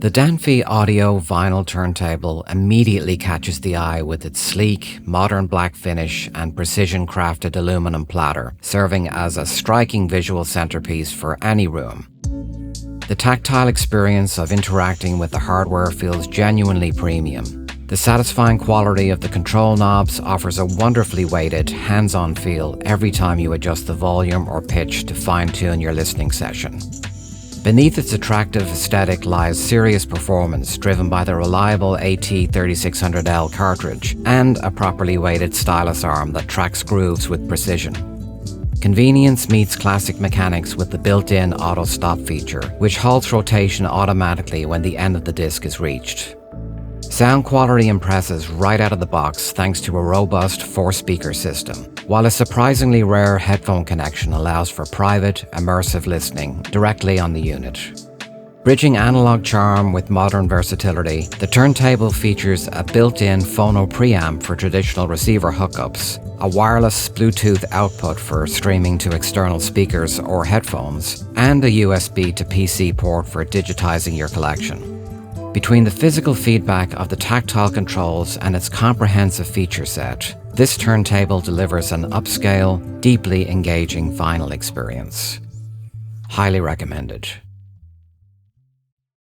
The Danfi audio vinyl turntable immediately catches the eye with its sleek, modern black finish and precision-crafted aluminum platter, serving as a striking visual centerpiece for any room. The tactile experience of interacting with the hardware feels genuinely premium. The satisfying quality of the control knobs offers a wonderfully weighted, hands-on feel every time you adjust the volume or pitch to fine-tune your listening session. Beneath its attractive aesthetic lies serious performance driven by the reliable AT3600L cartridge and a properly weighted stylus arm that tracks grooves with precision. Convenience meets classic mechanics with the built-in auto stop feature, which halts rotation automatically when the end of the disc is reached. Sound quality impresses right out of the box thanks to a robust 4-speaker system, while a surprisingly rare headphone connection allows for private, immersive listening directly on the unit. Bridging analog charm with modern versatility, the turntable features a built-in phono preamp for traditional receiver hookups, a wireless Bluetooth output for streaming to external speakers or headphones, and a USB to PC port for digitizing your collection. Between the physical feedback of the tactile controls and its comprehensive feature set, this turntable delivers an upscale, deeply engaging vinyl experience. Highly recommended.